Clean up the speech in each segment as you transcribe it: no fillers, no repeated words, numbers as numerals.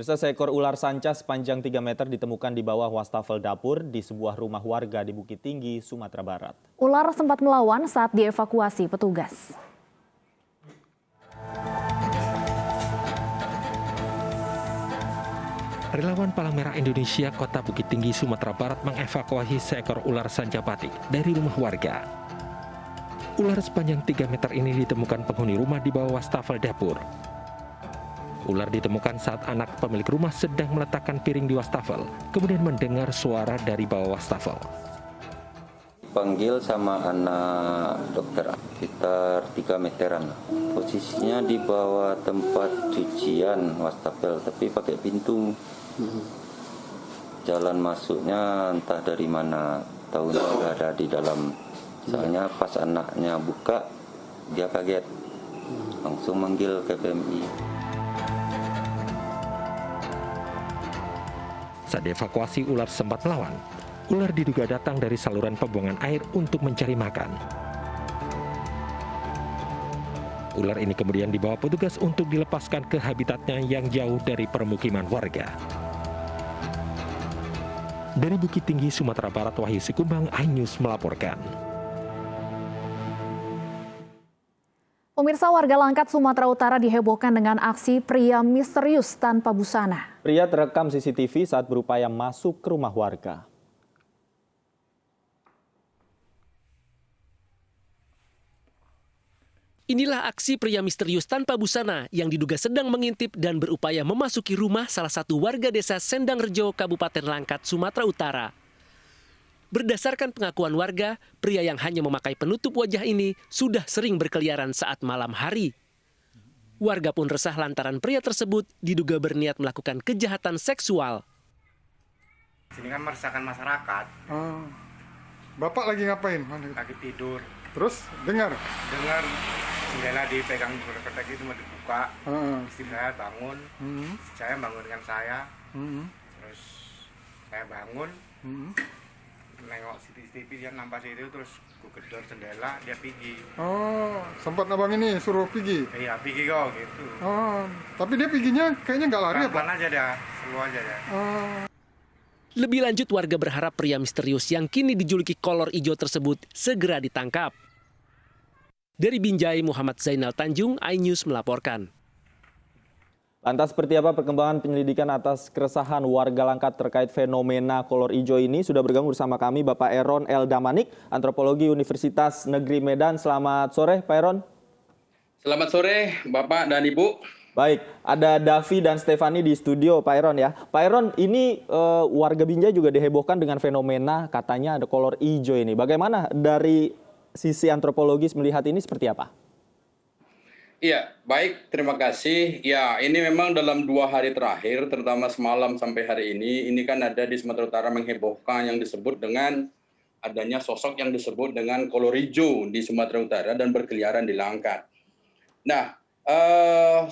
Pemirsa, seekor ular sanca sepanjang 3 meter ditemukan di bawah wastafel dapur di sebuah rumah warga di Bukit Tinggi, Sumatera Barat. Ular sempat melawan saat dievakuasi petugas. Relawan Palang Merah Indonesia Kota Bukit Tinggi, Sumatera Barat mengevakuasi seekor ular sanca batik dari rumah warga. Ular sepanjang 3 meter ini ditemukan penghuni rumah di bawah wastafel dapur. Ular ditemukan saat anak pemilik rumah sedang meletakkan piring di wastafel, kemudian mendengar suara dari bawah wastafel. Panggil sama anak dokter sekitar 3 meteran. Posisinya di bawah tempat cucian wastafel, tapi pakai pintu. Jalan masuknya entah dari mana, tahunya udah ada di dalam. Soalnya pas anaknya buka, dia kaget. Langsung manggil ke PMI. Saat dievakuasi, ular sempat melawan. Ular diduga datang dari saluran pembuangan air untuk mencari makan. Ular ini kemudian dibawa petugas untuk dilepaskan ke habitatnya yang jauh dari permukiman warga. Dari Bukit Tinggi, Sumatera Barat, Wahyu Sikumbang, iNews melaporkan. Pemirsa, warga Langkat, Sumatera Utara dihebohkan dengan aksi pria misterius tanpa busana. Pria terekam CCTV saat berupaya masuk ke rumah warga. Inilah aksi pria misterius tanpa busana yang diduga sedang mengintip dan berupaya memasuki rumah salah satu warga desa Sendangrejo, Kabupaten Langkat, Sumatera Utara. Berdasarkan pengakuan warga, pria yang hanya memakai penutup wajah ini sudah sering berkeliaran saat malam hari. Warga pun resah lantaran pria tersebut diduga berniat melakukan kejahatan seksual. Sini kan meresahkan masyarakat. Bapak lagi ngapain? Lagi tidur. Terus dengar jendela dipegang berketek itu mau dibuka. Istri saya bangun, istri saya bangunkan saya. Terus saya bangun, nengok CCTV, dia nampak situ, terus gue gedor jendela, dia pergi. Oh, sempat abang ini suruh pergi? Iya, pergi kok gitu. Oh, tapi dia perginya kayaknya nggak lari apa? Pelan aja dah, slow aja ya. Lebih lanjut, warga berharap pria misterius yang kini dijuluki kolor ijo tersebut segera ditangkap. Dari Binjai, Muhammad Zainal Tanjung, iNews melaporkan. Lantas seperti apa perkembangan penyelidikan atas keresahan warga Langkat terkait fenomena kolor ijo ini? Sudah bergabung bersama kami Bapak Eron L. Damanik, Antropologi Universitas Negeri Medan. Selamat sore Pak Eron. Selamat sore Bapak dan Ibu. Baik, ada Davi dan Stefani di studio Pak Eron ya. Pak Eron, ini warga Binjai juga dihebohkan dengan fenomena katanya ada kolor ijo ini. Bagaimana dari sisi antropologis melihat ini seperti apa? Iya, baik, terima kasih. Ya, ini memang dalam 2 hari terakhir, terutama semalam sampai hari ini kan ada di Sumatera Utara menghebohkan yang disebut dengan adanya sosok yang disebut dengan kolor hijau di Sumatera Utara dan berkeliaran di Langkat. Nah,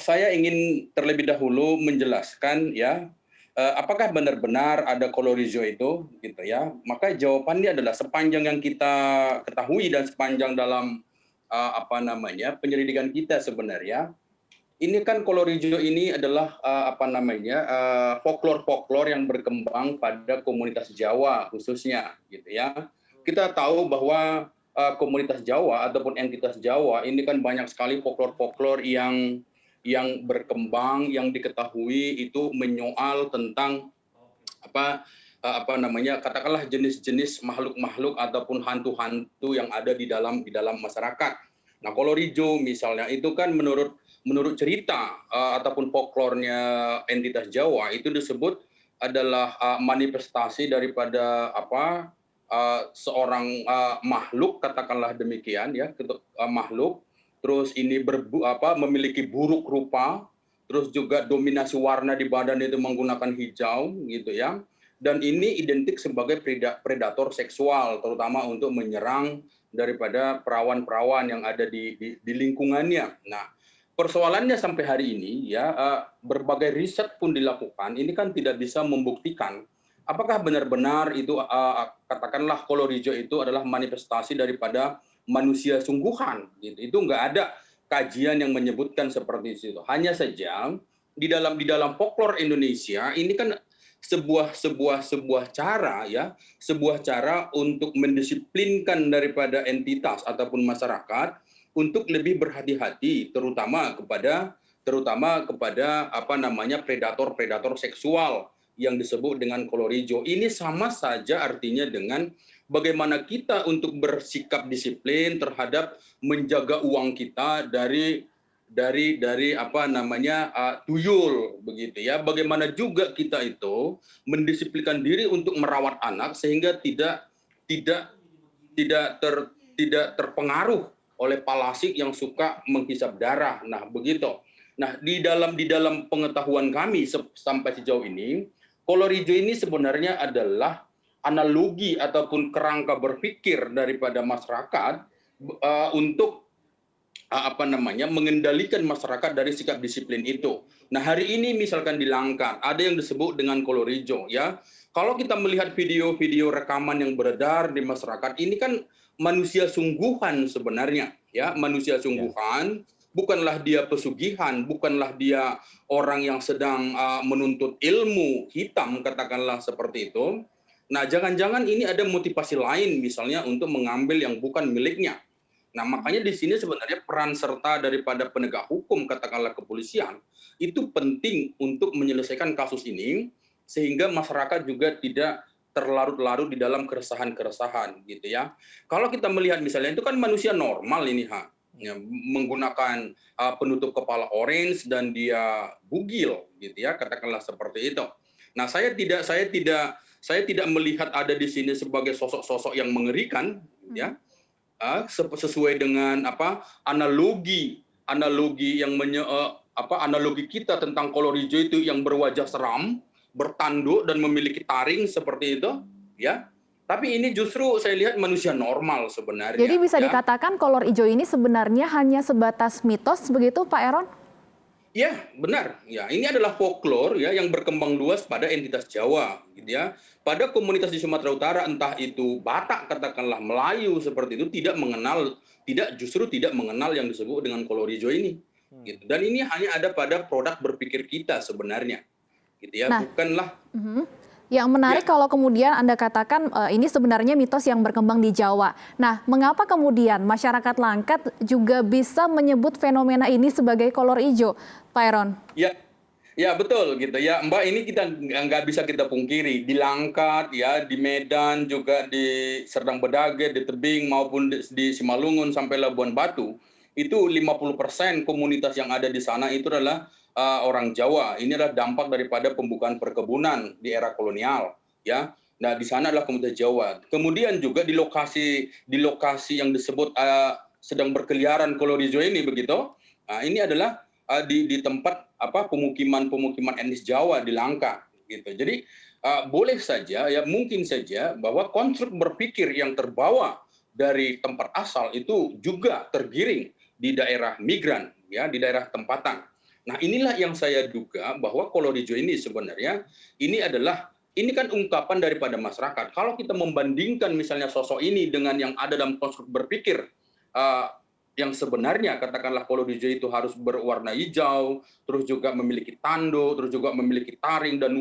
saya ingin terlebih dahulu menjelaskan ya, apakah benar-benar ada kolor hijau itu, gitu ya. Maka jawabannya adalah sepanjang yang kita ketahui dan sepanjang dalam penyelidikan kita sebenarnya, ini kan kolor hijau ini adalah folklore yang berkembang pada komunitas Jawa khususnya, gitu ya. Kita tahu bahwa komunitas Jawa ataupun entitas Jawa ini kan banyak sekali folklore yang berkembang, yang diketahui itu menyoal tentang katakanlah jenis-jenis makhluk-makhluk ataupun hantu-hantu yang ada di dalam masyarakat. Nah, kolor hijau misalnya itu kan menurut cerita ataupun folklornya entitas Jawa itu disebut adalah manifestasi daripada seorang makhluk, katakanlah demikian ya, makhluk, terus ini memiliki buruk rupa, terus juga dominasi warna di badan itu menggunakan hijau gitu ya. Dan ini identik sebagai predator seksual, terutama untuk menyerang daripada perawan-perawan yang ada di lingkungannya. Nah, persoalannya sampai hari ini ya, berbagai riset pun dilakukan, ini kan tidak bisa membuktikan apakah benar-benar itu katakanlah kolor hijau itu adalah manifestasi daripada manusia sungguhan gitu. Itu nggak ada kajian yang menyebutkan seperti itu. Hanya saja di dalam folklore Indonesia ini kan sebuah cara ya, sebuah cara untuk mendisiplinkan daripada entitas ataupun masyarakat untuk lebih berhati-hati terutama kepada apa namanya predator seksual yang disebut dengan kolor hijau. Ini sama saja artinya dengan bagaimana kita untuk bersikap disiplin terhadap menjaga uang kita dari apa namanya tuyul begitu ya. Bagaimana juga kita itu mendisiplinkan diri untuk merawat anak sehingga tidak terpengaruh oleh palasik yang suka menghisap darah. Nah, begitu. Nah, di dalam pengetahuan kami sampai sejauh ini, kolor hijau ini sebenarnya adalah analogi ataupun kerangka berpikir daripada masyarakat untuk apa namanya mengendalikan masyarakat dari sikap disiplin itu. Nah, hari ini misalkan di Langkat ada yang disebut dengan kolor hijau ya. Kalau kita melihat video-video rekaman yang beredar di masyarakat, ini kan manusia sungguhan sebenarnya ya, manusia sungguhan. Bukanlah dia pesugihan, bukanlah dia orang yang sedang menuntut ilmu hitam, katakanlah seperti itu. Nah, jangan-jangan ini ada motivasi lain, misalnya untuk mengambil yang bukan miliknya. Nah, makanya di sini sebenarnya peran serta daripada penegak hukum, katakanlah kepolisian, itu penting untuk menyelesaikan kasus ini, sehingga masyarakat juga tidak terlarut-larut di dalam keresahan-keresahan, gitu ya. Kalau kita melihat misalnya, itu kan manusia normal ini, ya, menggunakan penutup kepala orange dan dia bugil gitu ya, katakanlah seperti itu. Nah, saya tidak melihat ada di sini sebagai sosok-sosok yang mengerikan ya. Sesuai dengan analogi yang analogi kita tentang kolor hijau itu yang berwajah seram, bertanduk dan memiliki taring seperti itu ya. Tapi ini justru saya lihat manusia normal sebenarnya. Jadi bisa ya. dikatakan kolor hijau ini sebenarnya hanya sebatas mitos begitu, Pak Eron? Ya, benar. Ya, ini adalah folklore ya yang berkembang luas pada entitas Jawa, gitu ya. Pada komunitas di Sumatera Utara, entah itu Batak katakanlah Melayu seperti itu justru tidak mengenal yang disebut dengan kolor hijau ini. Gitu. Dan ini hanya ada pada produk berpikir kita sebenarnya, gitu ya. Nah, bukanlah. Yang menarik kalau kemudian Anda katakan ini sebenarnya mitos yang berkembang di Jawa. Nah, mengapa kemudian masyarakat Langkat juga bisa menyebut fenomena ini sebagai kolor hijau, Pak Eron? Ya betul gitu ya, Mbak. Ini kita nggak bisa kita pungkiri di Langkat ya, di Medan juga, di Serdang Bedagai, di Tebing maupun di Simalungun sampai Labuan Batu, itu 50% komunitas yang ada di sana itu adalah orang Jawa. Ini adalah dampak daripada pembukaan perkebunan di era kolonial, ya. Nah, di sana adalah komunitas Jawa. Kemudian juga di lokasi yang disebut sedang berkeliaran kolor hijau ini begitu. Nah, ini adalah di tempat pemukiman etnis Jawa di Langkat, gitu. Jadi boleh saja ya, mungkin saja bahwa konstruk berpikir yang terbawa dari tempat asal itu juga tergiring di daerah migran, ya, di daerah tempatan. Nah, inilah yang saya duga bahwa kolor hijau ini sebenarnya ini kan ungkapan daripada masyarakat. Kalau kita membandingkan misalnya sosok ini dengan yang ada dalam konstruk berpikir yang sebenarnya, katakanlah kolor hijau itu harus berwarna hijau, terus juga memiliki tanduk, terus juga memiliki taring dan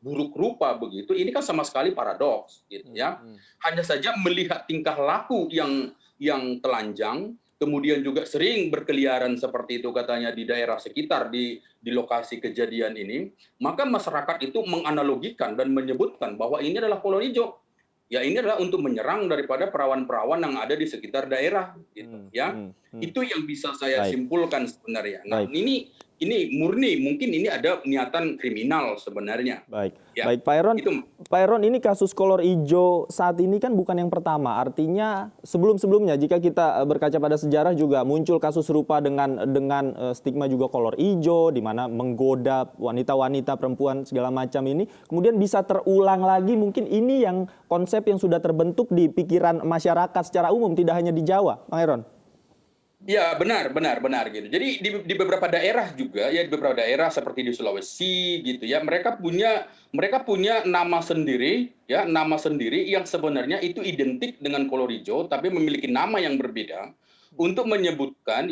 buruk rupa begitu. Ini kan sama sekali paradoks, gitu ya. Hanya saja melihat tingkah laku yang telanjang, kemudian juga sering berkeliaran seperti itu katanya di daerah sekitar di lokasi kejadian ini, maka masyarakat itu menganalogikan dan menyebutkan bahwa ini adalah kolor hijau. Ya, ini adalah untuk menyerang daripada perawan-perawan yang ada di sekitar daerah, gitu ya. Itu yang bisa saya simpulkan sebenarnya. Nah, ini murni mungkin ini ada niatan kriminal sebenarnya. Baik, ya. Baik Pak Eron. Pak Eron, ini kasus kolor hijau saat ini kan bukan yang pertama. Artinya sebelum-sebelumnya jika kita berkaca pada sejarah juga muncul kasus serupa dengan stigma juga kolor hijau, di mana menggoda wanita-wanita, perempuan segala macam ini. Kemudian bisa terulang lagi, mungkin ini yang konsep yang sudah terbentuk di pikiran masyarakat secara umum, tidak hanya di Jawa, Pak Eron. Ya, benar gitu. Jadi di beberapa daerah juga ya, di beberapa daerah seperti di Sulawesi gitu ya, mereka punya nama sendiri ya, nama sendiri yang sebenarnya itu identik dengan kolor hijau tapi memiliki nama yang berbeda untuk menyebutkan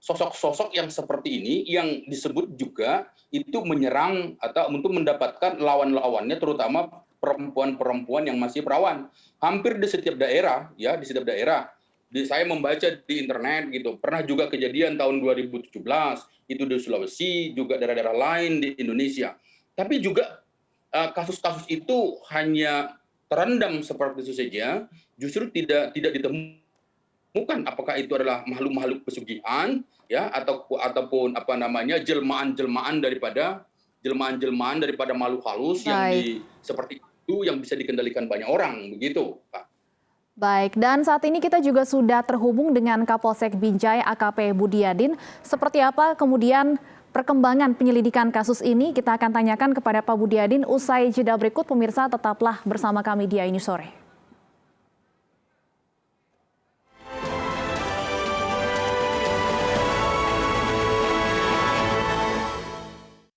sosok-sosok yang seperti ini yang disebut juga itu menyerang atau untuk mendapatkan lawan-lawannya, terutama perempuan-perempuan yang masih perawan. Hampir di setiap daerah, ya, di setiap daerah. Saya membaca di internet gitu. Pernah juga kejadian tahun 2017 itu di Sulawesi, juga daerah-daerah lain di Indonesia. Tapi juga kasus-kasus itu hanya terendam seperti itu saja, justru tidak ditemukan apakah itu adalah makhluk-makhluk pesugihan, ya, ataupun apa namanya jelmaan-jelmaan daripada makhluk halus yang seperti itu yang bisa dikendalikan banyak orang, begitu, Pak. Baik, dan saat ini kita juga sudah terhubung dengan Kapolsek Binjai AKP Budiadin. Seperti apa kemudian perkembangan penyelidikan kasus ini? Kita akan tanyakan kepada Pak Budiadin usai jeda berikut. Pemirsa, tetaplah bersama kami di Ini Sore.